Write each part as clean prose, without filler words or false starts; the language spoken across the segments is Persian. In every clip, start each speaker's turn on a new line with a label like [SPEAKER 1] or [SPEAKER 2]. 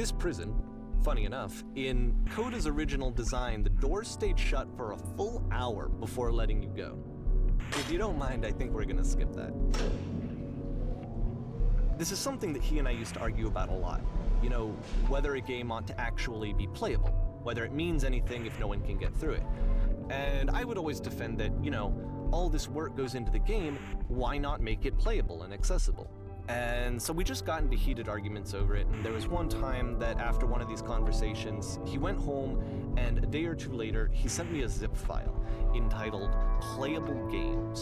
[SPEAKER 1] This prison, funny enough, in Coda's original design, the doors stayed shut for a full hour before letting you go. If you don't mind, I think we're gonna skip that. This is something that he and I used to argue about a lot. You know, whether a game ought to actually be playable, whether it means anything if no one can get through it. And I would always defend that, you know, all this work goes into the game, why not make it playable and accessible? And so we just got into heated arguments over it, and there was one time that after one of these conversations, he went home, and a day or two later, he sent me a zip file entitled Playable Games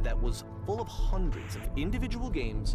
[SPEAKER 1] that was full of hundreds of individual games,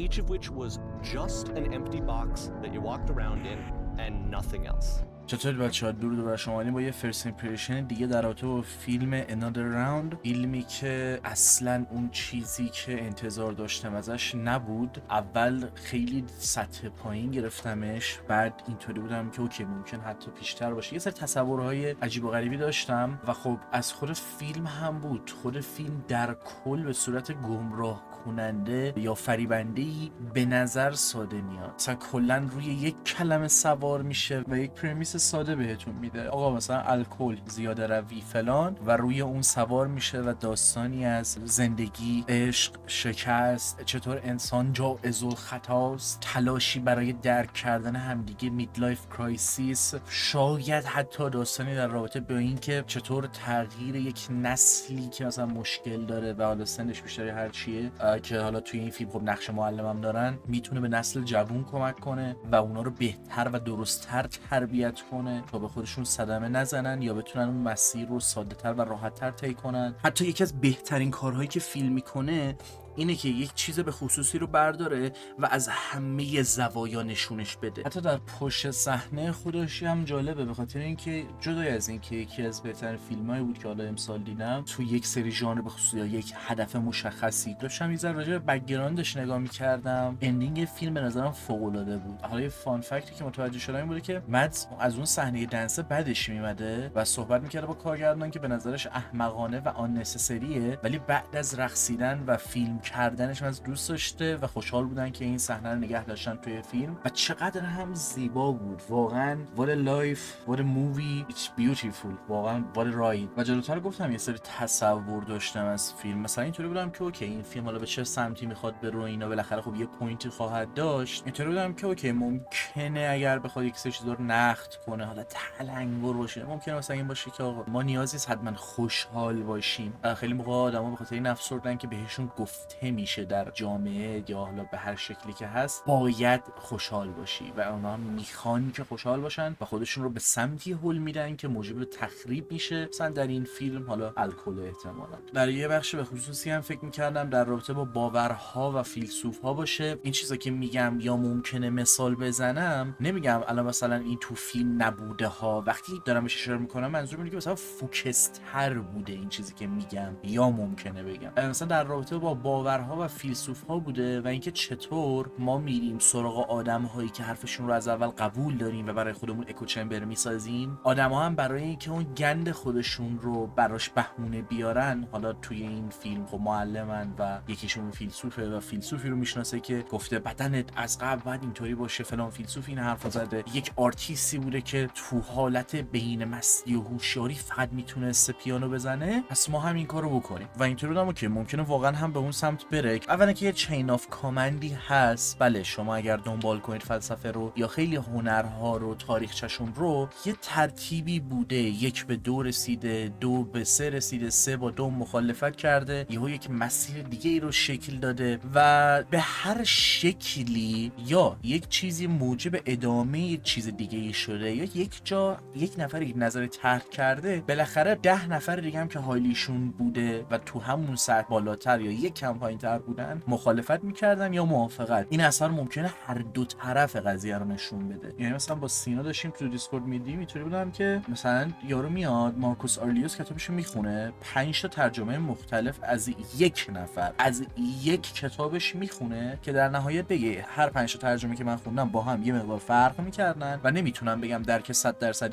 [SPEAKER 1] each of which was just an empty box that you walked around in and nothing else.
[SPEAKER 2] چطور بچه‌ها درود بر شما. با یه فرست ایمپرشن دیگه در رابطه با فیلم Another Round، فیلمی که اصلا اون چیزی که انتظار داشتم ازش نبود. اول خیلی سطح پایین گرفتمش، بعد اینطوری بودم که اوکی ممکن حتی بیشتر باشه. یه سری تصورهای عجیب و غریبی داشتم و خب از خود فیلم هم بود. خود فیلم در کل به صورت گمراه کننده یا فریبنده‌ای به نظر ساده میاد. مثلا کلا روی یک کلمه سوار میشه و یک پرمیس ساده بهتون میده، آقا مثلا الکل زیاده روی فلان، و روی اون سوار میشه و داستانی از زندگی، عشق، شکست، چطور انسان جایز الخطاست، تلاشی برای درک کردن همدیگه، میدلایف کرایسیس، شاید حتی داستانی در رابطه با این که چطور تغییر یک نسلی که مثلا مشکل داره و حالا سنش بیشتر هر چیه، که حالا توی این فیلم خب نقش معلمم دارن، میتونه به نسل جوون کمک کنه و اونا رو بهتر و درست‌تر تربیت کنه تا به خودشون صدمه نزنن یا بتونن اون مسیر رو ساده‌تر و راحت‌تر طی کنن. حتی یکی از بهترین کارهایی که فیلم میکنه اینه که یک چیز به خصوصی رو برداره و از همه زوایا نشونش بده. حتی در پشت صحنه خودش هم جالبه، به خاطر اینکه جدای از اینکه یکی از بهترین فیلمایی بود که حالا امسال دیدم تو یک سری ژانر به خصوص یا یک هدف مشخصی، داشتم یه ذره راجع به بک‌گراندش نگاه می‌کردم. اندینگ فیلم به نظرم فوق‌العاده بود. حالا یه فان فکتی که متوجه شدم این بوده که مدز از اون صحنه دنس بعدش میومده و صحبت می‌کرده با کارگردان که به نظرش احمقانه و آن نسسریه، ولی بعد از رقصیدن و فیلم کردنش از دوست داشته و خوشحال بودن که این صحنه رو نگه داشتن توی فیلم و چقدر هم زیبا بود. واقعا what a life, what a movie, it's beautiful. واقعا what a ride. و جلوتر گفتم یه سری تصور داشتم از فیلم، مثلا اینطوری بودم که اوکی این فیلم حالا به چه سمتی میخواد بره، اینا بالاخره خب یه پوینتی خواهد داشت. اینطوری بودم که اوکی ممکنه اگر بخواد یک سری چیزا رو نقد کنه، حالا تلنگر باشه، ممکنه مثلا این باشه که آقا ما نیازی نیست حتما خوشحال باشیم. خیلی موقع آدما به خاطر این افسردن که بهشون گفته میشه در جامعه یا حالا به هر شکلی که هست باید خوشحال باشی و اونا هم میخوان که خوشحال باشن و خودشون رو به سمتی هول میدن که موجب تخریب میشه. مثلا در این فیلم حالا الکل احتمالاً. در یه بخش به خصوصی هم فکر میکردم در رابطه با باورها و فیلسوف‌ها باشه. این چیزا که میگم یا ممکنه مثال بزنم، نمیگم الان مثلا این تو فیلم نبوده ها، وقتی دارم بهش اشاره میکنم منظورم اینه که مثلا فوکس‌تر بوده این چیزی که میگم یا ممکنه بگم. مثلا در رابطه با باورها و فیلسوف‌ها بوده و اینکه چطور ما میریم سراغ آدم‌هایی که حرفشون رو از اول قبول داریم و برای خودمون اکو چمبر میسازیم. آدم‌ها هم برای اینکه اون گند خودشون رو براش بهونه بیارن، حالا توی این فیلم خب معلمن و یکیشون فیلسوفه و فیلسوفی رو میشناسه که گفته بدنت از قبل باید اینطوری باشه، فلان فیلسوف این حرفا زده. یک آرتیستی بوده که تو حالت بین مستی و هوشیاری فقط میتونسته پیانو بزنه، پس ما هم این کارو بکنیم. و اینطوری بودم که ممکنه واقعا هم به اون سمت بره. اولا که یه چین آف کامندی هست، بله شما اگر دنبال کنید فلسفه رو یا خیلی هنرها رو، تاریخچه‌شون رو، یه ترتیبی بوده، 1 به 2 رسیده، 2 به 3 رسیده، 3 با 2 مخالفت کرده، یهو یک مسیر دیگه ای رو شکل داده و به هر شکلی یا یک چیزی موجب ادامه یک چیز دیگه ای شده یا یک جا یک نفر یک نظر طرح کرده، بالاخره 10 نفر دیگه هم که حالیشون بوده و تو همون سطح بالاتر یا یک کم پایین‌تر بودن مخالفت میکردن یا موافقت. این اثر ممکنه هر دو طرف قضیه رو نشون بده. یعنی مثلا با سینا داشتیم تو دیسکورد میدیم، اینطوری بودم که مثلا یارو میاد مارکوس آرلیوس کتابشو میخونه، 5 تا ترجمه مختلف از یک نفر از یک کتابش میخونه که در نهایت بگه هر 5 تا ترجمه که من خوندم با هم یه مقدار فرق میکردن و نمیتونم بگم درک 100%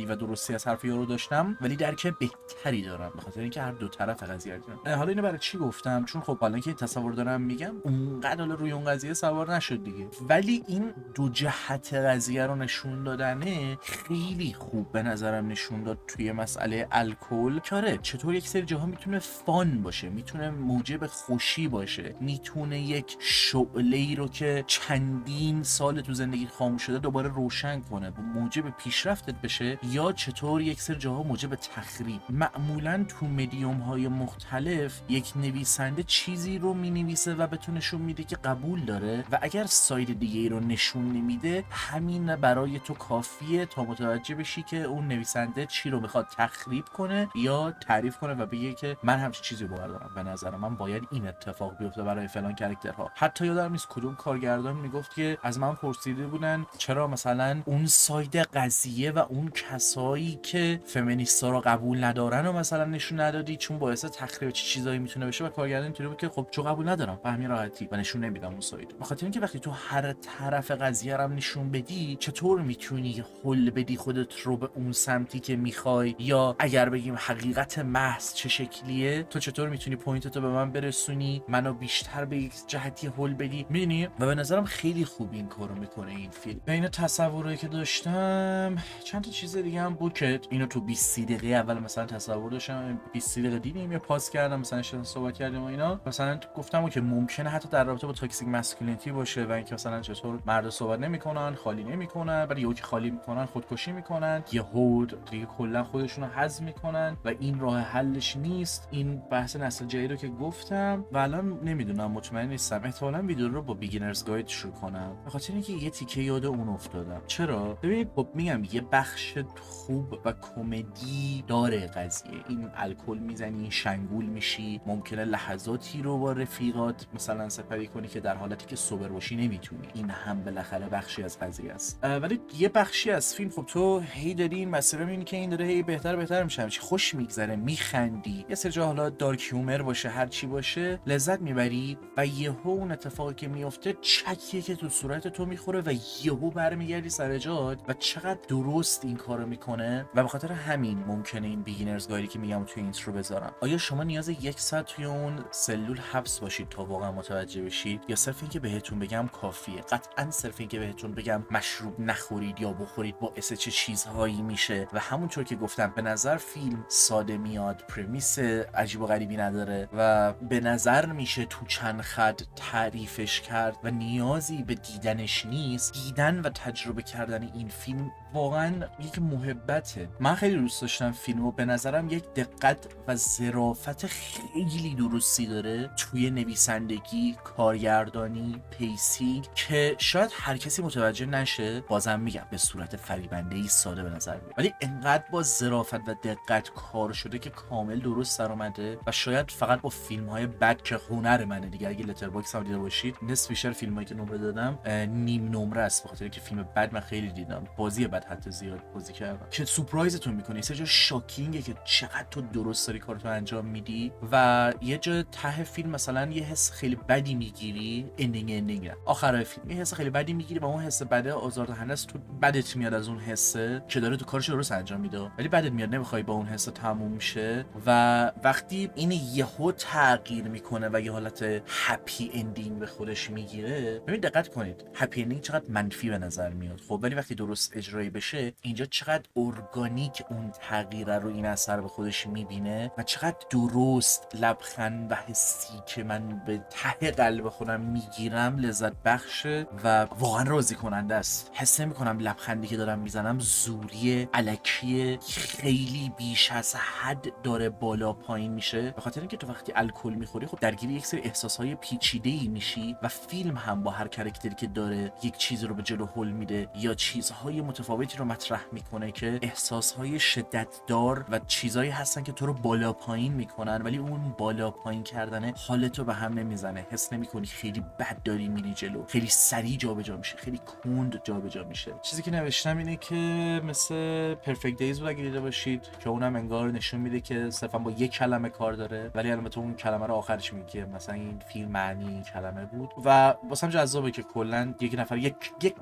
[SPEAKER 2] و درستی از حرف یارو داشتم، ولی درک بهتری دارم به خاطر اینکه هر دو طرف قضیه رو. حالا اینو برای چی گفتم؟ چون خب حالا که تصور دارم میگم اونقدر حالا روی اون قضیه سوار نشد دیگه. ولی این دو جهت قضیه رو نشون دادنه خیلی خوب به نظرم نشون داد توی مسئله الکل. کاره چطور یک سری جاها میتونه فان باشه، میتونه موجب خوشی باشه، میتونه یک شعله ای رو که چندین سال تو زندگی خاموش شده دوباره روشن کنه و موجب پیشرفتت بشه، یا چطور یک سری جاها موجب تخریب. معمولا تو مدیوم های مختلف یک نویسنده چیزی رو مینویسه و بهتون نشون میده که قبول داره و اگر ساید دیگه ای رو نشون نمیده همین برای تو کافیه تا متوجه بشی که اون نویسنده چی رو میخواد تخریب کنه یا تعریف کنه و بگه که من همچین چیزی باور دارم، به نظر من باید این اتفاق بیفته برای فلان کاراکترها. حتی یادم نیست کدوم کارگردان میگفت که از من پرسیده بودن چرا مثلا اون ساید قضیه و اون کسایی که فمینیستا رو قبول ندارن و مثلا نشون ندادی چون باعث تخریب چه چیزایی میتونه بشه. و کارگردان اینطوری بود که خب چون قبول ندارم به همین راحتی و نشون نمیدم اون ساید. بخاطر اینکه وقتی تو هر طرف قضیه رو نشون بدی چطور میتونی هول بدی خودت رو به اون سمتی که میخوای، یا اگر بگیم حقیقت محض چه شکلیه تو چطور میتونی پوینتتو به من برسونی، منو بیشتر به یک جهتی هول بدی. میدونی؟ و به نظرم خیلی خوب این کارو میکنه این فیلم. بین تصورایی که داشتم چند تا چیز دیگه هم بود که اینو تو 20 دقیقه اول مثلا تصور داشتم، 20 دقیقه دیدیم یا پاس کردم مثلا صحبت کردیم و اینا، مثلا گفتم که ممکنه حتی در رابطه با تاکسیک ماسکولینیتی باشه و اینکه مثلا چطور مردا صحبت نمیکنن، خالی نمیکنن، ولی یهو که خالی میکنن خودکشی میکنن، یهو دیگه کلا خودشون رو هضم میکنن و این راه حلش نیست. این بحث نسل جدید رو که گفتم و الان نمیدونم، مطمئن نیستم، احتمالاً ویدیو رو با بیگینرز گاید شروع کنم به خاطر اینکه یه تیکه یاد اون افتادم. چرا؟ ببینید خب میگم یه بخش خوب و کمدی داره قضیه. این الکل میزنی، شنگول میشی، ممکنه لحظاتی رو با رفیقات مثلا سپری کنی که در حالتی که سوبر باشی نمیتونی. این هم بالاخره بخشی از قضیه است. ولی یه بخشی از فیلم خب تو هی داری این مسئله میبینی که این داره هی بهتر میشه، چی خوش میگذره، میخندی، یه سری جا حالا دارک هیومر باشه هر چی باشه لذت میبری و یهو اون اتفاقی که میفته چکیه که تو صورت تو میخوره و یهو برمیگردی سر جات و چقدر درست این کارو میکنه. و به خاطر همین ممکنه این بیگینرز گایدی که میگم توی اینترو بذارم. آیا شما نیاز 1 ساعت توی اون سلول حبس باشید تا واقعا متوجه بشید، یا صرف اینکه بهتون بگم کافیه؟ قطعا صرف اینکه بهتون بگم مشروب نخورید یا بخورید باعث چه چیزهایی میشه. و همونطور که گفتم به نظر فیلم ساده میاد، پرمیس عجیب و غریبی نداره و به نظر میشه تو چند خط تعریفش کرد و نیازی به دیدنش نیست. دیدن و تجربه کردن این فیلم واقعا یک محبته. من خیلی دوست داشتم فیلمو. به نظرم یک دقت و ظرافت خیلی درستی داره توی نویسندگی، کارگردانی، پیسینگ که شاید هر کسی متوجه نشه. بازم میگم به صورت فریبنده‌ای ساده به نظر میاد، ولی انقدر با ظرافت و دقت کار شده که کامل درست در اومده. و شاید فقط با فیلم‌های بد که هنر منه دیگه، اگه لترباکس هم دیده باشید نصف بیشتر فیلمایی که نمره دادم نیم نمره است، بخاطر اینکه فیلم بد من خیلی دیدم، بازی بد حتی زیاد بازی کردم که سورپرایزتون میکنه. یه جا شاکینگه که چقدر تو درست داری کارتو انجام میدی و یه جا ته فیلم مثلا یه حس خیلی بدی میگیری، اندینگ آخرای فیلم یه حس خیلی بدی میگیری و اون حس بده آزاردهنده است، تو بدت میاد از اون حسه که داره تو کارش درست انجام میده، ولی بدت میاد، نمیخوای با اون حس تموم شه. و وقتی این یهو تغییر میکنه و یه حالت هپی اندینگ به خودش میگیره، ببین دقت کنید هپی اندینگ چقدر منفی به نظر میاد خب، ولی وقتی درست اجرایی بشه اینجا چقدر ارگانیک اون تغییر رو این اثر به خودش میبینه و چقدر درست لبخند و حسی که من به ته قلب خودم میگیرم لذت بخشه و واقعا راضی کننده است. حس نمیکنم لبخندی که دارم میزنم زوری الکی خیلی بیش از حد داره بالا پایین میشه، به خاطر اینکه تو وقتی الکل میخوری خب درگیر یک سری احساسهای پیچیده‌ای میشی و فیلم هم با هر کاراکتری که داره یک چیز رو به جلو هل میده یا چیزهای متفاوتی رو مطرح میکنه که احساسهای شدت دار و چیزایی هستن که تو رو بالا پایین میکنن، ولی اون بالا پایین کردن حالتو به هم نمیزنه، حس نمیکنی خیلی بد داری میری جلو، خیلی سریع جابجا میشه، خیلی کند جابجا میشه. چیزی که نوشتم اینه که مثل پرفکت دیز رو اگه دیده باشید که اونم انگار نشون میده که صرفا با یک کلمه کار داره، ولی البته اون کلمه رو آخرش میگه مثلا این فیلم معنی این کلمه بود و واسم جذابه که کلا یک نفر یک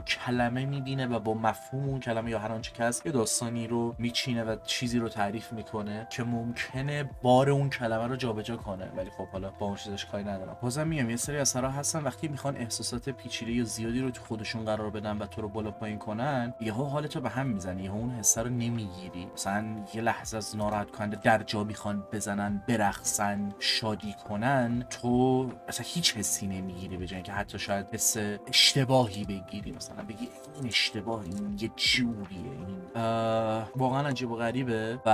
[SPEAKER 2] کلمه میبینه و با مفهوم اون کلمه یا هر آنچه که هست یه داستانی رو میچینه و چیزی رو تعریف میکنه که ممکنه بار اون کلمه رو جابجا کنه، ولی خب حالا با اون چیزش کاری ندارم. بازم میگم یه سری اثرها هستن وقتی میخوان احساسات پیچیده یا زیادی رو تو خودشون قرار بدن و تو رو بالا پایین کنن، یهو حالتو به هم میزنه، یهو اون حس رو نمیگیری. مثلا یه لحظه از ناراحت کننده در جا میخوان بزنن، برقصن، شادی کنن، تو مثلا هیچ حسی نمیگیری، به جای اینکه حتی شاید حس اشتباهی بگیری، مثلا بگی این اشتباهی، این یه جوریه، این واقعا عجیب و غریبه و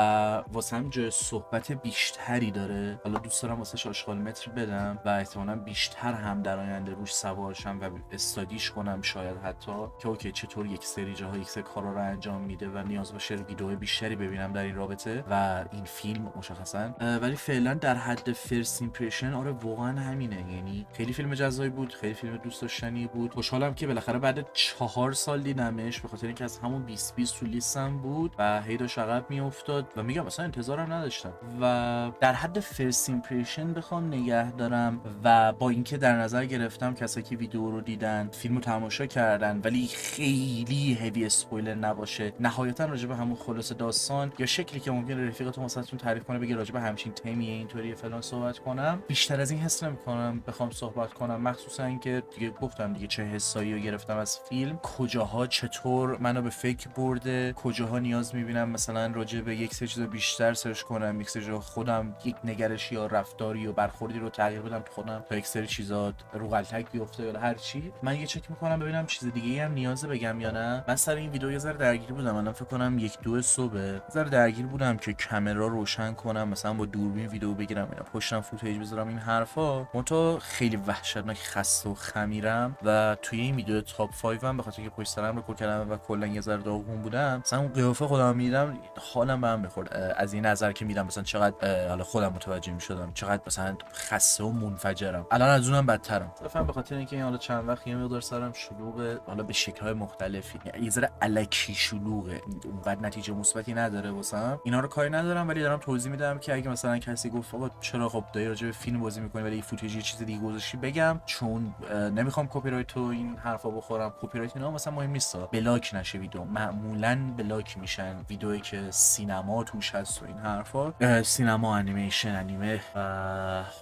[SPEAKER 2] واسم جای صحبت بیشتری داره. حالا دوست دارم واسش آشغال متر بدم و احتمالاً بیشتر هم در آینده روش سوار شم و استادیش کنم، شاید حتی که اوکی چطور یک سری جاها یک سری کارا رو انجام میده و نیاز باشه ویدیو بیشتری ببینم در این رابطه و این فیلم مشخصا. ولی فعلا در حد فرست ایمپرشن آره واقعا همینه، یعنی خیلی فیلم جذابی بود، خیلی فیلم دوست داشتنی بود. خوشحالم که بالاخره بعد 4 سال دیدمش، به خاطر اینکه از همون 2020 تو لیستم بود و هی داشت عقب میافتاد و میگم مثلا انتظارم نداشتم. و در حد فرست ایمپرشن بخوام نگه دارم و با اینکه در نظر گرفتم کسایی که ویدیو رو دیدن، فیلمو تماشا کردن ولی خیلی هیوی اسپویلر نباشه، نهایتا راجع به همون خلاصه داستان یا شکلی که ممکنه رفیقتون واسهتون تعریف کنه بگه راجع به همچین تمیه اینطوری فلان صحبت کنم، بیشتر از این حس نمی‌کنم بخوام صحبت کنم. مخصوصا اینکه دیگه گفتم دیگه چه حسایی رو گرفتم از فیلم، کجاها چطور منو به فکر برده، کجاها نیاز می‌بینم مثلا راجع به یک سری چیز بیشتر سرچ کنم، یک سری خودم یک نگرشی یا رفتاری و برخوردی رو تغییر بدم تو خودم تا یک سری چیزا رو غلطک بیفته یا هر چی. من یه چک می‌کنم ببینم چیز دیگه‌ای هم نیازه بگم یا نه. من سر این ویدیو یه ذره درگیر بودم، الان فکر کنم 1-2 صبح یه ذره درگیر بودم که کامرا روشن کنم، مثلا با دوربین ویدیو بگیرم، اینا پشتم فوتیج بذارم این حرفا. منتها خیلی وحشتناک خسته و خمیرم و توی این ویدیو تاپ 5 هم به خاطر اینکه پشت سرم رو کردم و کلا یه ذره داغون بودم، مثلا اون قیافه خودم میدم حالم به هم میخورد از این نظر که میدم مثلا چقدر حالا خودم متوجه میشدم چقدر مثلا خسته و منفجرم. الان از اونم بدترم، صرفا به خاطر اینکه حالا چند وقت یه مقدار سرم شلوغه، حالا به شکل‌های مختلفی، یه ذره الکی شلوغه، اونقدر نتیجه مثبتی نداره واسم. اینا رو کاری ندارم ولی دارم توضیح میدم که اگه مثلا کسی گفت آقا چرا خب داری راجع به فیلم بازی می‌کنی ولی این فوتیج یه چیز دیگه گذاشتی، بگم چون نمیخوام کپی رایت تو این حرفا بخورم. کپی رایت اینا مثلا مهم نیست، بلاک نشه ویدیو، معمولاً بلاک میشن ویدیویی که سینما توش هست و این حرفا، سینما، انیمیشن، انیمه.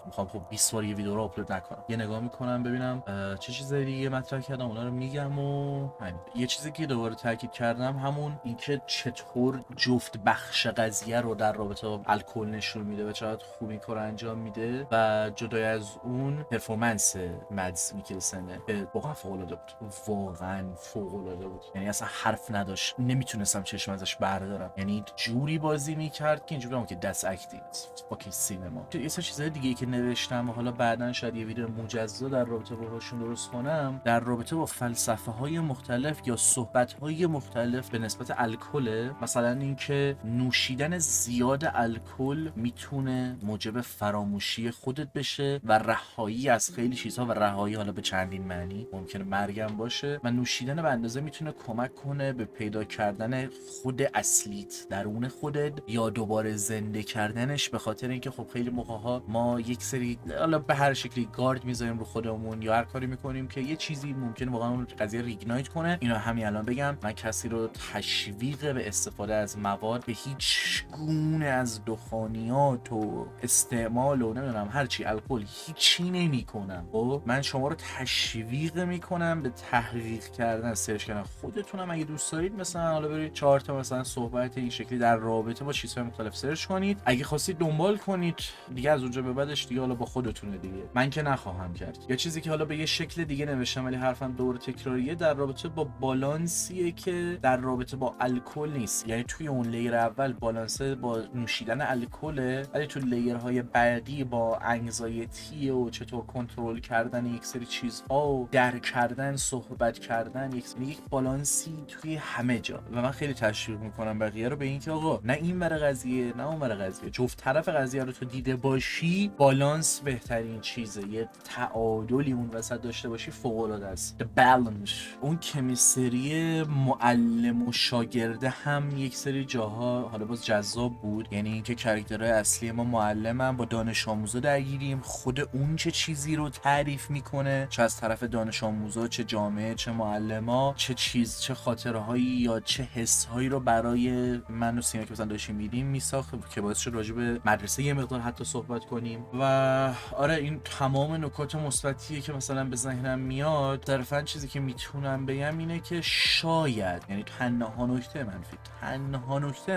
[SPEAKER 2] میخوام خب 20 بار یه ویدیو رو آپلود نکنم، یه نگاه میکنم ببینم چه چیزایی دیگه مطرح کردم اونا رو میگم. و همین یه چیزی که دوباره تاکید کردم همون اینکه چطور جفت بخش قضیه رو در رابطه با الکل نشون میده و چقدر خوب این کار انجام میده و جدای از اون پرفورمنس مدز میکلسنه که واقعا فوق العاده بود، واقعا فوق العاده بود. یعنی اصلا حرف نداشت، نمیتونستم چشم ازش بردارم، یعنی جوری بازی میکرد که اینجوری که دست اکتینگ فاکینگ سینما. یه سری چیزای دیگه که نوشتم و حالا بعدن شاید یه ویدیو مجزا در رابطه باهاشون درست کنم، در رابطه با فلسفه های مختلف یا صحبت های مختلف به نسبت الکل. مثلا اینکه نوشیدن زیاد الکل میتونه موجب فراموشی خودت بشه و رهایی از خیلی چیزها، و رهایی حالا به چندین معنی، ممکنه مرگم باشه، و نوشیدن به اندازه میتونه کمک کنه به پیدا کردن خود اصلیت درون خودت یا دوباره زنده کردنش، به خاطر اینکه خب خیلی موقع‌ها ما یک سری حالا به هر شکلی گارد میذاریم رو خودمون یا هر کاری میکنیم که یه چیزی ممکنه واقعا اون قضیه ریگنایت کنه. اینو همین الان بگم، من کسی رو تشویق به استفاده از مواد به هیچ گونه از دخانیات و استعمال و نمیدونم هرچی الکل هیچی نمیکنم. خب من شما رو تشویق میکنم به تحقیق کردن، سرچ کردن. خودتونم اگه دوست دارید مثلا حالا برید 4 تا مثلا صحبت این شکلی در رابطه با چیزهای مختلف سرچ کنید، اگه خواستید دنبال کنید دیگه، از اونجا به بعدش دیگه حالا با خودتونه دیگه، من که نخواهم کرد. یا چیزی که حالا به یه شکل دیگه نوشتم ولی حرفم دور تکراریه، در رابطه با بالانسیه که در رابطه با الکل نیست. یعنی توی اون لیر اول بالانس با نوشیدن الکله، ولی تو لیرهای بعدی با انگزایتی و چطور کنترل کردن یک سری چیزها و درک کردن، صحبت کردن، یک بالانسی توی همه جا. و من خیلی تشویق میکنم بقیه رو به اینکه آقا نه این ور قضیه نه اون ور قضیه، جفت طرف قضیه رو تو دیده باشی، بالانس بهترین چیزه. یه تعادلی اون وسط داشته باشی فوق العاده است. The balance. اون کمیستری معلم و شاگرده هم یک سری جاها حالا باز جذاب بود، یعنی اینکه کاراکترهای اصلی ما معلمن با دانش آموزا درگیریم، خود اون چه چیزی رو تعریف میکنه، چه از طرف دانش آموزا، چه جامعه، چه معلما، چه چیز، چه خاطرات خاطرهایی یا چه حسهایی رو برای من و سینا که مثلا داشتیم میدیم میساخت که باعث شد راجع به مدرسه یه مقدار حتی صحبت کنیم. و آره این تمام نکات مثبتیه که مثلا به ذهنم میاد. صرفا چیزی که میتونم بگم اینه که شاید، یعنی تنها نکته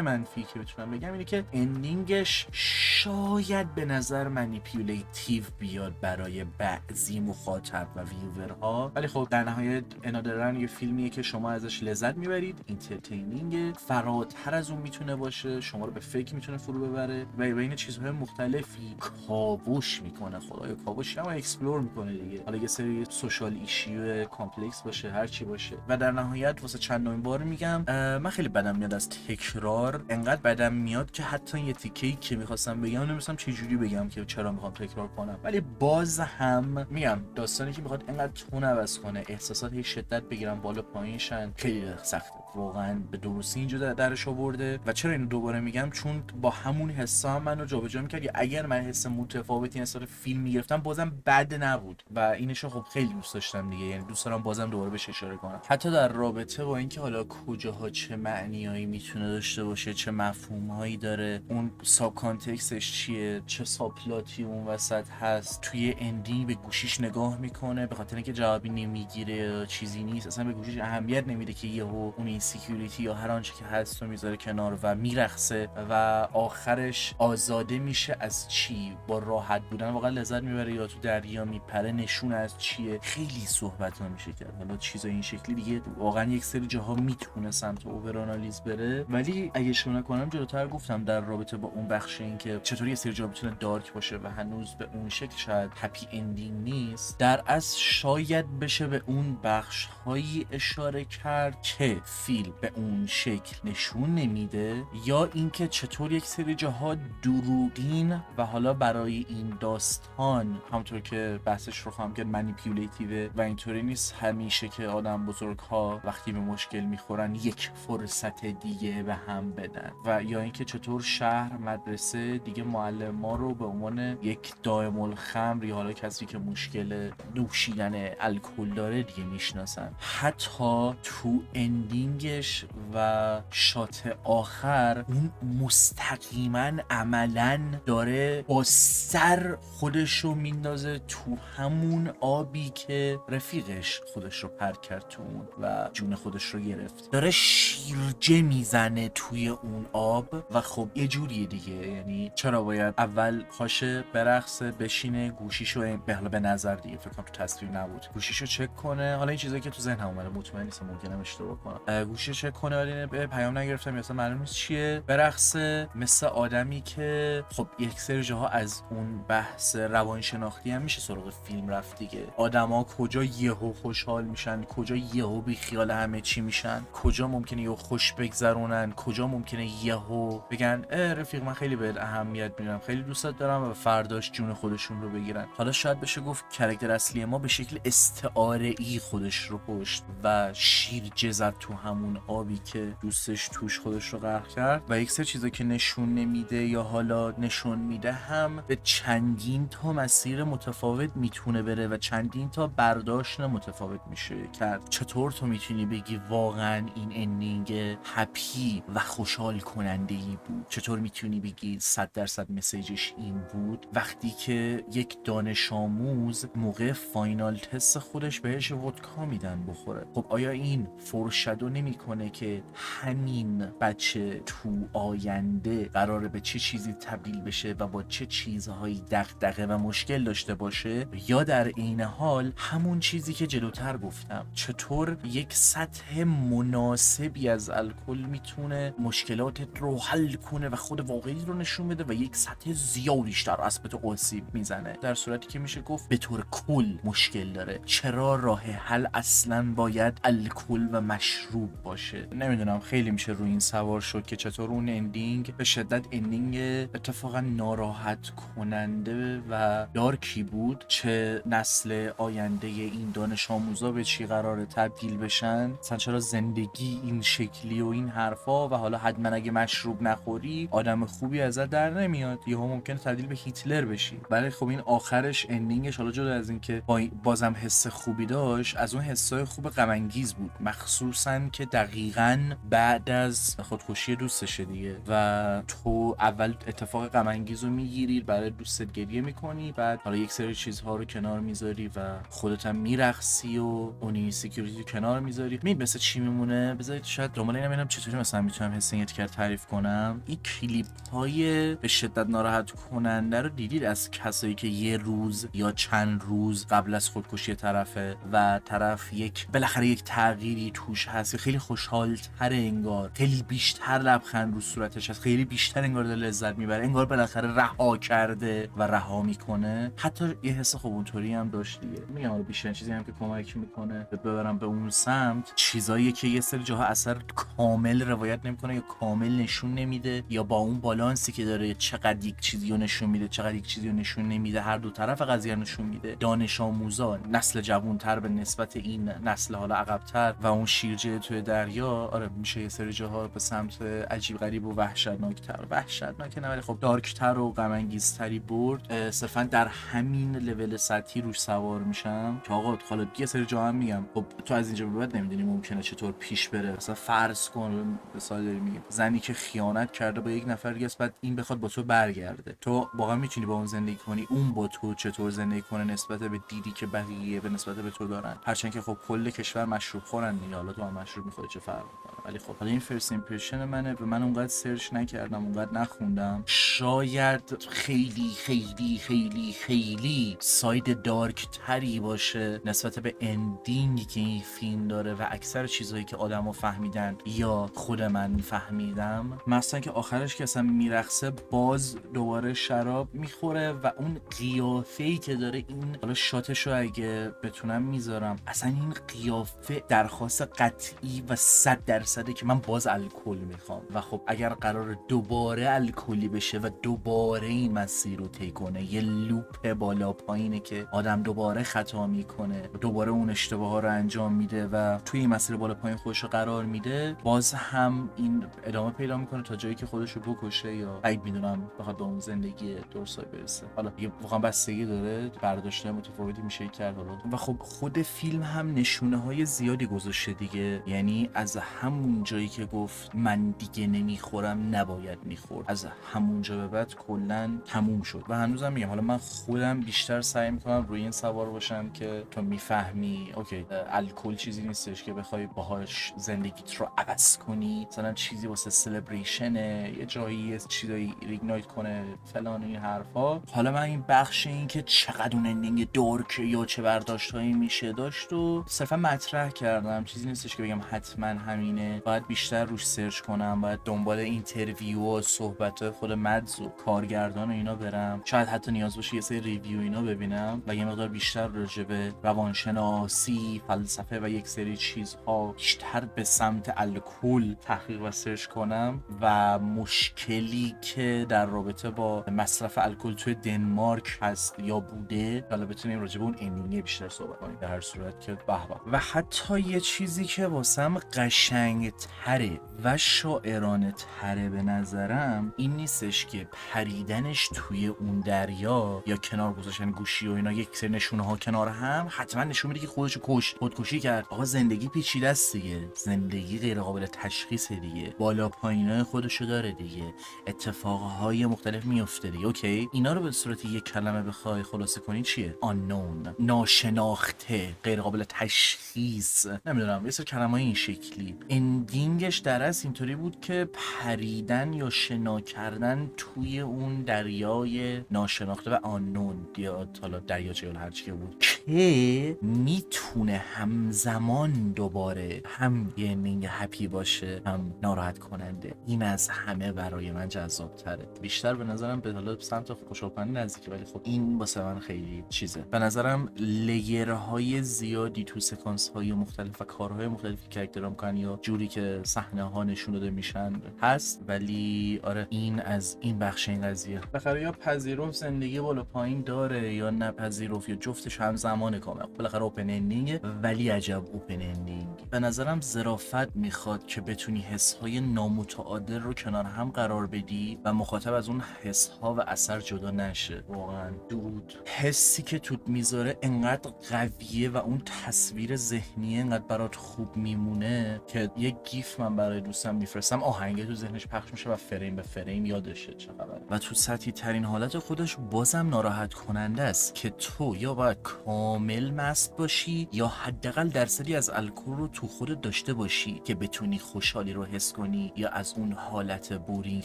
[SPEAKER 2] منفی که میتونم بگم اینه که اندینگش شاید به نظر منیپیولیتیو بیاد برای بعضی مخاطب و ویورها، ولی خب در نهایت انادرن یه فیلمیه که شما ازش لذت میبرید، اینترتینینگ، فراتر از اون میتونه باشه، شما رو به فکر میتونه فرو ببره و بین چیزهای مختلفی کاوش میکنه. خدایا کاوش اما اکسپلور میکنه دیگه، حالا یه سری سوشال ایشیو کامپلکس باشه، هر چی باشه. و در نهایت واسه چندمین بار میگم من خیلی بدم میاد از تکرار، انقدر بدم میاد که حتی یه تیکه‌ای که میخواستم بگم نمی‌دونم چه جوری بگم که چرا میخوام تکرار کنم، ولی باز هم میگم داستانی که میخواد انقدر تون عوض کنه، احساسات هی شدت بگیرن بالا پایین شن، خیلی سخته واقعا. به درستی اینجا درش آورده. و چرا اینو دوباره میگم؟ چون با همون حسا هم منو جابجا میکرد. اگر من حس متفاوتی نسبت فیلم میگرفتم بازم بد نبود و اینشو خب خیلی دوست داشتم دیگه، یعنی دوست دارم بازم دوباره بهش اشاره کنم. حتی در رابطه با اینکه حالا کجاها چه معنیایی میتونه داشته باشه، چه مفهومهایی داره، اون ساب کانتکستش چیه، چه ساب پلاتی اون وسط هست، توی اندینگ به گوشیش نگاه میکنه به خاطر اینکه جوابی نمیگیره یا چیزی نیست، اصلا به گوشیش اهمیت نمیده که یهو اون اینسیکیوریتی یا هر آنچه که هست رو میذاره کنار و میرقصه و آخرش آزاده میشه از چی، با راحت بودن واقعا لذت میبره یا تو دریا میپره، نشون از چیه. خیلی صحبت ها میشه کرد. حالا چیزای این شکلی دیگه واقعا یک سری جاها میتونه سمت اوورانالیز بره، ولی اگه اشتباه نکنم جلوتر گفتم در رابطه با اون بخش این که چطوری یه سری جا میتونه دارک باشه و هنوز به اون شکل شاید هپی اندینگ نیست، در اصل شاید بشه به اون بخش هایی اشاره کرد که فیلم به اون شکل نشون نمیده، یا اینکه چطور یک سری جاها دروغین و حالا برای این داستان همونطور که بحثش رو خواهم کرد منیپیولیتیو و اینطوری نیست همیشه که آدم بزرگ ها وقتی به مشکل میخورن یک فرصت دیگه به هم بدن، و یا اینکه چطور شهر مدرسه دیگه معلما رو به عنوان یک دائم الخمر یا حالا کسی که مشکل نوشیدن الکل داره دیگه میشناسن. حتی تو اندینگش و شات آخر اون مستقیما عملا داره با سر خودش رو میندازه تو همون آبی که رفیقش خودش رو پر کرد تو اون و جون خودش رو گرفت، داره شیرجه میزنه توی اون آب. و خب یه جوریه دیگه، یعنی چرا باید اول پاشه برقصه بشینه گوشیشو به نظر دیگه فکر کنم تو تصویر نبود گوشیشو چک کنه، حالا این چیزایی که تو ذهنم اومده مطمئن نیستم ممکنه اشتباه کنم، گوشیشو چک کنه ولی به پیام نگرفتم مثلا معلوم نیست چیه، برقصه مثل آدمی که خب یک سری جاها از اون بحث روانشناختی هم میشه سراغ فیلم رفت دیگه. آدما کجا یهو خوشحال میشن، کجا یهو بی خیال همه چی میشن، کجا ممکنه یهو خوش بگذرونن، کجا ممکنه یهو بگن رفیق من خیلی بهت اهمیت میدم، خیلی دوستت دارم و فرداش جون خودشون رو بگیرن. حالا شاید بشه گفت کاراکتر اصلی ما به شکل استعاره ای خودش رو کشت و شیرجه زد تو همون آبی که دوستش توش خودش رو غرق کرد. و یک سری چیزا که نشون نمیده یا حالا نشون میده هم به چندین تا مسیر متفاوت میتونه بره و چندین تا برداشت متفاوت میشه کرد. چطور تو میتونی بگی واقعا این اندینگ هپی و خوشحال کننده ای بود؟ چطور میتونی بگی 100% مسیجش این بود وقتی که یک دانش آموز موقع فاینال تست خودش بهش ودکا میدن بخوره؟ خب آیا این فورشادو نمیکنه که همین بچه تو آینده قراره به چه چیزی تبدیل بشه و با چه چیزهایی دغدغه و مشکل داشته باشه؟ یا در عین حال همون چیزی که جلوتر گفتم، چطور یک سطح مناسبی از الکل میتونه مشکلات رو حل کنه و خود واقعی رو نشون بده و یک سطح زیادیش در اثبات آسیب میزنه، در صورتی که میشه گفت به طور کل مشکل داره. چرا راه حل اصلا باید الکل و مشروب باشه؟ نمیدونم، خیلی میشه روی این سوار شد که چطور اون اندینگ به شدت اندینگ اتفاقا ناراحت کننده و دارکی بود. چه نسل آینده این دانش آموزا به چی قراره تبدیل بشن، مثلا چرا زندگی این شکلی و این حرفا، و حالا حتما اگه مشروب نخوری آدم خوبی ازت در نمیاد، یهو ممکنه تبدیل به هیتلر بشی. ولی خب این آخرش اندینگش حالا جدا از این که بازم حس خوبی داشت، از اون حسای خوب غم انگیز بود، مخصوصا که که دقیقاً بعد از خودکشی دوستشه دیگه و تو اول اتفاق غم انگیز رو میگیری، برای دوستت گریه میکنی، بعد حالا یک سری چیزها رو کنار میذاری و خودت هم میرقصی و اونی سکیوریتی کنار میذاری. مثل چی میمونه؟ بذارید شاید دنبال اینم ببینم چطوری مثلا میتونم حس این اتیکر تعریف کنم. این کلیپ های به شدت ناراحت کننده رو دیدید از کسایی که یه روز یا چند روز قبل از خودکشی طرفه و طرف بالاخره یک تغییری توش هست، خیلی خوشحال‌تر، انگار خیلی بیشتر لبخند رو صورتش هست، خیلی بیشتر انگار داره لذت میبره، انگار بالاخره رها کرده و رها میکنه. حتی یه حس خوب اونطوری هم داشت دیگه. میگم حالا بیشتر چیزی هم که کمک میکنه ببرم به اون سمت، چیزایی که یه سری جاها اثر کامل روایت نمیکنه یا کامل نشون نمیده، یا با اون بالانسی که داره چقدر یک چیزی رو نشون میده چقدر یک چیزی رو نشون نمیده، هر دو طرف قضیه نشون میده. دانش آموزان، نسل جوانتر به نسبت این نسل حالا عقب‌تر و اون شیرجه توی دریا، آره میشه یه سری جاها به سمت عجیب غریب و وحشتناک نه ولی خب دارکتر و غم انگیزتری برد. صرفا در همین لول سطحی روش سوار میشم که آقا حالا یه سری جا هم میگم خب تو از اینجا به بعد نمیدونی ممکنه چطور پیش بره. مثلا فرض کن مثلا داری میگم زنی که خیانت کرده با یک نفر دیگه، بعد این بخواد با تو برگرده، تو واقعا میتونی با اون زندگی کنی؟ اون با تو چطور زندگی کنه نسبت به دیدی که بقیه به نسبت به تو دارن؟ هرچند که خب کل کشور مشروب خورن دیگه، حالا تو هم مشروب میخوری چه فرق میکنه؟ ولی خب حالا این فرست ایمپرشن منه و من اونقدر سرچ نکردم، اونقدر نخوندم. شاید خیلی خیلی خیلی خیلی ساید دارک تری باشه نسبت به اندینگی که این فیلم داره و اکثر چیزهایی که آدما فهمیدن یا خود من فهمیدم. مثلا که آخرش که اصلا میرقصه باز دوباره شراب میخوره و اون قیافه‌ای که داره، این حالا شاتشو اگه بتونم میذارم، اصلا این قیافه درخواست قطعی و 100% که من باز الکل میخوام. و خب اگر قرار دوباره الکلی بشه و دوباره این مسیر رو طی کنه، یه لوپ بالا پایینه که آدم دوباره خطا میکنه، دوباره اون اشتباه ها رو انجام میده و توی این مسیر بالا پایین خودش رو قرار میده، باز هم این ادامه پیدا میکنه تا جایی که خودش رو بکشه یا بعید میدونم بخواد به اون زندگی درسایی برسه. حالا یه واقعا بستگی داره، برداشت متفاوتی میشه کرد. حالا و خب خود فیلم هم نشونه های زیادی گذاشته دیگه، یعنی از همون جایی که گفت من دیگه نمیخورم نباید میخورد، از همون جا به بعد کلا تموم شد. و هنوزم میگم حالا من خودم بیشتر سعی میکنم روی این سوار باشم که تو میفهمی اوکی الکل چیزی نیستش که بخوای باهاش زندگیت رو عوض کنی، مثلا چیزی واسه سلبریشنه، یه جایی چیزایی ریگنایت کنه فلان این حرفا. حالا من این بخش این که چقدر اون اندینگ دارک یا چه برداشتایی میشه داشت و صرفا مطرح کردم، چیزی نیستش که بگم حتما همینه. باید بیشتر روش سرچ کنم، باید دنبال اینترویو و صحبت خود مدز و کارگردان و اینا برم، شاید حتی نیاز باشه یه سری ریویو اینا ببینم و یه مقدار بیشتر راجع به روانشناسی، فلسفه و یک سری چیزها بیشتر به سمت الکل تحقیق و سرچ کنم و مشکلی که در رابطه با مصرف الکل توی دنمارک هست یا بوده، حالا بتونیم راجع به اون اندینگ بیشتر صحبت کنیم. در هر صورت که به به. و حتی یه چیزی که واسم قشنگ تره و شاعرانه تره به نظرم این نیستش که پریدنش توی اون دریا یا کنار گذاشتن گوشی و اینا، یک سری نشونه ها کنار هم حتما نشون میده که خودشو خودکشی کرد. آقا زندگی پیچیده است دیگه، زندگی غیر قابل تشخیص دیگه، بالا پایینای خودشو داره دیگه، اتفاقهای مختلف میفته دیگه. اوکی اینا رو به صورت یک کلمه بخوای خلاصه کنی چیه؟ unknown، ناشناخته، غیر قابل تشخیص، نمیدونم یه سری کلمه‌ای این شکلی. اندینگش در اصل اینطوری بود که پریدن یا شنا کردن توی اون دریای ناشناخته و unknown یا حالا دریاچه یا هر چی که بود که میتونه همزمان دوباره هم یه اندینگ هپی باشه هم ناراحت کننده. این از همه برای من جذاب تره، بیشتر به نظرم به حالا سمت خوشحال‌کننده نزدیکه، ولی خب این واسه من خیلی چیزه. به نظرم لیرهای زیادی تو سکانس های مختلف و کارهای مختلفی که کاراکترها میکنن یا جوری که صحنه ها نشون داده میشن هست، ولی آره این از این بخش این قضیه بالاخره یا پذیرفت زندگی بالا پایین داره یا نپذیرفت یا جفتش همزمان کامل. بالاخره اوپن اندینگ، ولی عجب اوپن اندینگ. به نظرم ظرافت میخواد که بتونی حسهای نامتعادل رو کنار هم قرار بدی و مخاطب از اون حسها و اثر جدا نشه. واقعا دود حسی که توت میذاره انقدر قویه و اون تصویر ذهنیه انقدر برات خوب میمونه که یک گیف من برای دوستم میفرستم، آهنگ تو ذهنش پخش میشه و فریم به فریم یادشه چه خبره. و تو سطحی ترین حالت خودش بازم ناراحت کننده است که تو یا باید کامل مست باشی یا حداقل درصدی از الکل رو تو خودت داشته باشی که بتونی خوشحالی رو حس کنی یا از اون حالت بورینگ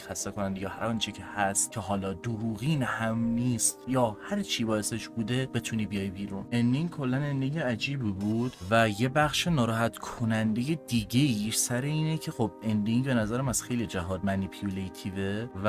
[SPEAKER 2] خسته کننده یا هر آنچه که هست که حالا دروغین هم نیست یا هر چی باعثش بوده بتونی بیای بیرون. اندینگ کلا اندینگ عجیبی بود و یه بخش ناراحت کننده دیگه ایش سر اینه که خب اندینگ به نظرم از خیلی جهات مانیپیولیتیوه و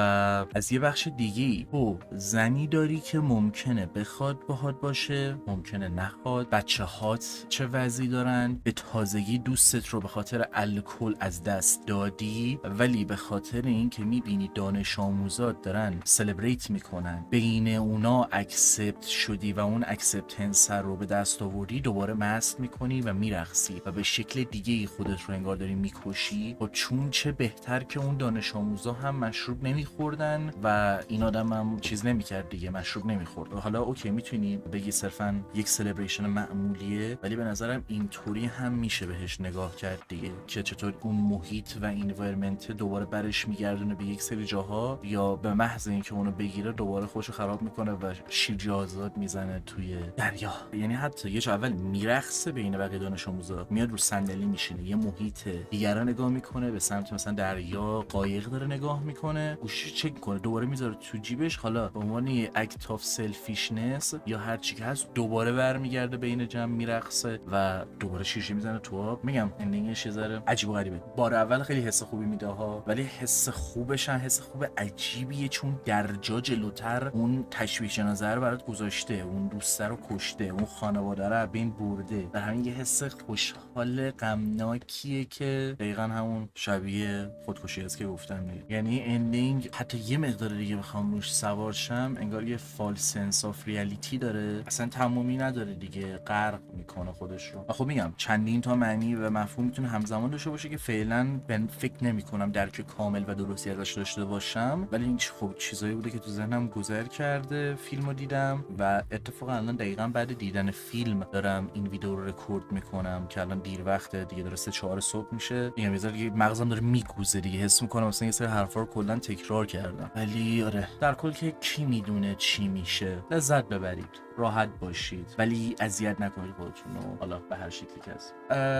[SPEAKER 2] از یه بخش دیگه تو زنی داری که ممکنه بخواد باهات باشه ممکنه نخواد، بچه هات چه وضعی دارن، به تازگی دوستت رو به خاطر الکل از دست دادی ولی به خاطر این که میبینی دانش آموزات دارن سلبریت میکنن بین اونا اکسپت شدی و اون اکسپتنس رو به دست آوردی دوباره مست میکنی و میرقصی و به شکل دیگه ای خودت رو انگار داری میکشی. و چون چه بهتر که اون دانش آموزا هم مشروب نمیخوردن و این آدم هم چیز نمیکرد دیگه، مشروب نمیخورد. حالا اوکی میتونی بگی صرفا یک سلبریشن معمولیه ولی به نظرم اینطوری هم میشه بهش نگاه کرد دیگه که چطور اون محیط و انوایرمنت دوباره برش میگردونه به یک سری جاها یا به محض اینکه اونو بگیره دوباره خودشو خراب میکنه و شیرجه آزاد میزنه توی دریا. یعنی حتی یه جا اول میرقصه بین بقیه دانش آموزا، میاد رو صندلی میشینه یه محیط دیگرا نگاه میکنه به سمت مثلا دریا، قایق داره نگاه میکنه، گوشی چک میکنه، دوباره میذاره تو جیبش، حالا به عنوان یه اکت آف سلفیشنس یا هر چی که هست دوباره برمیگرده بین جمع میرقصه و دوباره شیشه میزنه تو آب. میگم اندینگش یه ذره عجیب و غریبه. بار اول خیلی حس خوبی میده ها ولی حس خوبش هم حس خوب عجیبیه چون درجا جلوتر اون تشویش نظر برات گذاشته، اون دوست رو کشته، اون خانواده رو بین برده. در همین یه حس خوشحال غمناکیه که دقیقاً همون شبیه خودکشی است که گفتم دیگه. یعنی اندینگ حتی یه مقدار دیگه بخوام روش سوار شم انگار یه فالس سنس آف ریالیتی داره، اصلا تمومی نداره دیگه، غرق میکنه خودش رو. و خب میگم چندین تا معنی و مفهوم میتونه همزمان داشته باشه که فعلا فکر نمیکنم درک کامل و درستی ازش داشته باشم ولی این خب چیزایی بوده که تو ذهنم گذر کرده فیلمو دیدم و اتفاقا الان دقیقاً بعد دیدن فیلم دارم این ویدیو رو رکورد میکنم که الان دیر وقته دیگه، داره 3-4 صبح میشه. میگم یه ذره مغزم داره میگوزه دیگه، حس میکنم مثلا یه سری حرفا رو کلا تکرار کردم ولی آره در کل که کی میدونه چی میشه. لذت ببرید، راحت باشید ولی اذیت نکنید خودتون رو، حالا به هر شکلی که هست.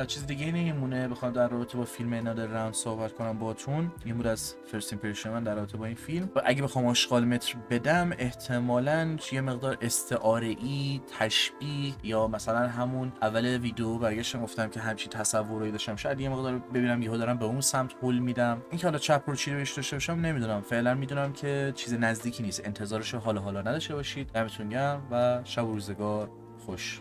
[SPEAKER 2] چیز دیگه نمیمونه بخوام در رابطه با فیلم Another Round صحبت کنم باهاتون. این بود از فرست ایمپرشن من در رابطه با این فیلم و اگه بخوام آشغال متر بدم احتمالاً یه مقدار استعاره ای، تشبیه یا مثلا همون اول ویدیو برگشتم گفتم که همچین تصوری داشتم شاید یه مقدار ببینم یهو دارم به اون سمت هول میدم. این که حالا چپ رو چی بهش داشته باشم نمیدونم، فعلا میدونم که چیز نزدیکی نیست، انتظارش حالا نداشته باشید. دمتون گرم و شب و روزگار خوش.